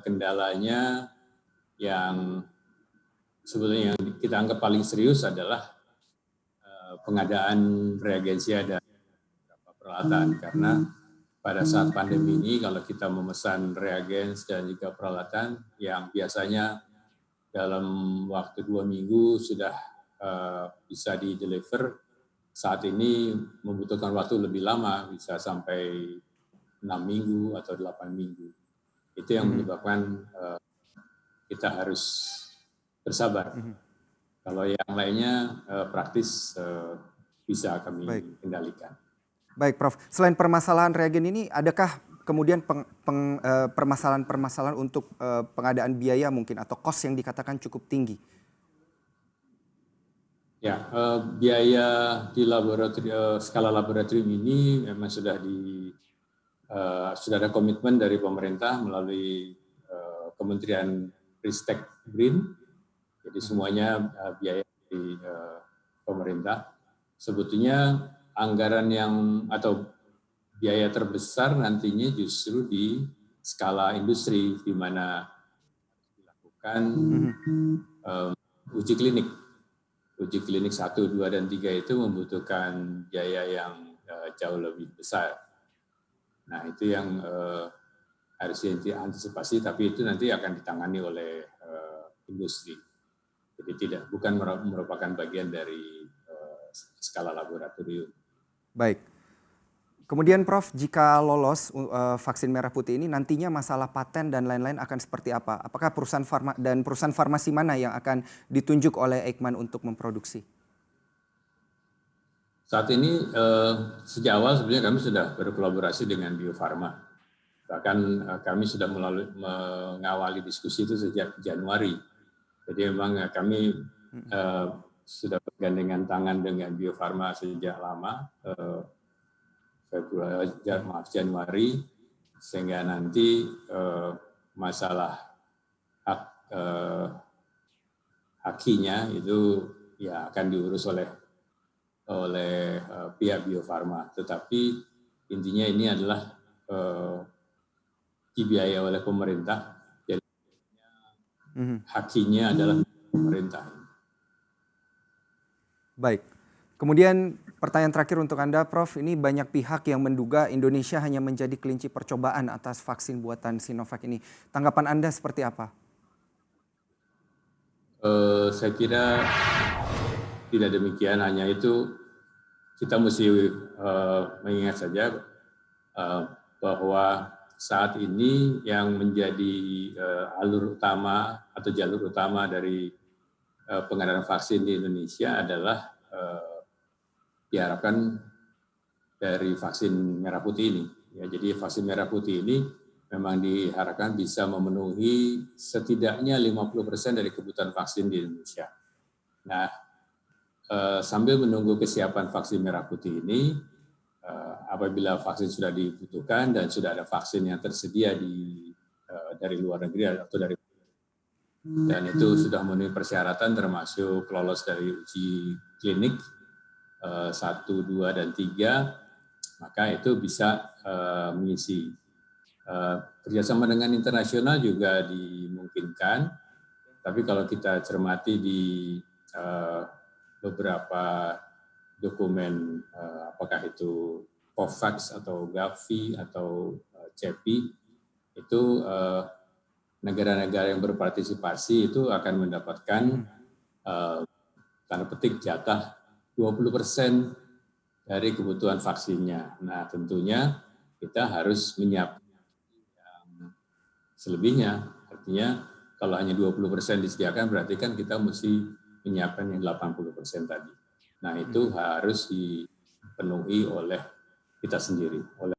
Kendalanya yang sebetulnya yang kita anggap paling serius adalah pengadaan reagensia dan peralatan, karena pada saat pandemi ini kalau kita memesan reagens dan juga peralatan yang biasanya dalam waktu 2 minggu sudah bisa di-deliver, saat ini membutuhkan waktu lebih lama, bisa sampai 6 minggu atau 8 minggu. Itu yang menyebabkan kita harus bersabar. Kalau yang lainnya praktis bisa kami kendalikan. Baik, Prof. Selain permasalahan reagen ini, adakah kemudian permasalahan-permasalahan untuk pengadaan biaya mungkin atau kos yang dikatakan cukup tinggi? Ya, biaya di laboratorium, skala laboratorium ini memang sudah ada komitmen dari pemerintah melalui Kementerian Ristek Green. Jadi semuanya biaya dari pemerintah. Sebetulnya anggaran atau biaya terbesar nantinya justru di skala industri, di mana dilakukan uji klinik. Uji klinik 1, 2, dan 3 itu membutuhkan biaya yang jauh lebih besar. Nah, itu yang harusnya diantisipasi, tapi itu nanti akan ditangani oleh industri. Jadi bukan merupakan bagian dari skala laboratorium. Baik. Kemudian Prof, jika lolos vaksin merah putih ini nantinya masalah paten dan lain-lain akan seperti apa? Apakah perusahaan farmasi mana yang akan ditunjuk oleh Eijkman untuk memproduksi? Saat ini sejak awal sebenarnya kami sudah berkolaborasi dengan Bio Farma. Bahkan kami sudah mengawali diskusi itu sejak Januari. Jadi memang kami sudah bergandengan tangan dengan Bio Farma sejak lama, Januari, sehingga nanti masalah hakinya itu ya akan diurus oleh pihak Bio Farma. Tetapi intinya ini adalah dibiayai oleh pemerintah, jadi hakinya adalah pemerintah. Baik. Kemudian pertanyaan terakhir untuk Anda, Prof. Ini banyak pihak yang menduga Indonesia hanya menjadi kelinci percobaan atas vaksin buatan Sinovac ini. Tanggapan Anda seperti apa? Saya kira tidak demikian, hanya itu kita mesti mengingat saja bahwa saat ini yang menjadi alur utama atau jalur utama dari pengadaan vaksin di Indonesia adalah diharapkan dari vaksin merah putih ini. Ya, jadi vaksin merah putih ini memang diharapkan bisa memenuhi setidaknya 50% dari kebutuhan vaksin di Indonesia. Nah, sambil menunggu kesiapan vaksin merah putih ini, apabila vaksin sudah dibutuhkan dan sudah ada vaksin yang tersedia dari luar negeri atau dari dan itu sudah memenuhi persyaratan termasuk lolos dari uji klinik 1, 2, dan 3, maka itu bisa mengisi. Kerjasama dengan internasional juga dimungkinkan, tapi kalau kita cermati di beberapa dokumen, apakah itu COVAX atau Gavi atau CEPI, itu negara-negara yang berpartisipasi itu akan mendapatkan tanda petik jatah 20% dari kebutuhan vaksinnya. Nah, tentunya kita harus menyiapkan yang selebihnya. Artinya kalau hanya 20% disediakan, berarti kan kita mesti menyiapkan yang 80% tadi. Nah, itu harus dipenuhi oleh kita sendiri, oleh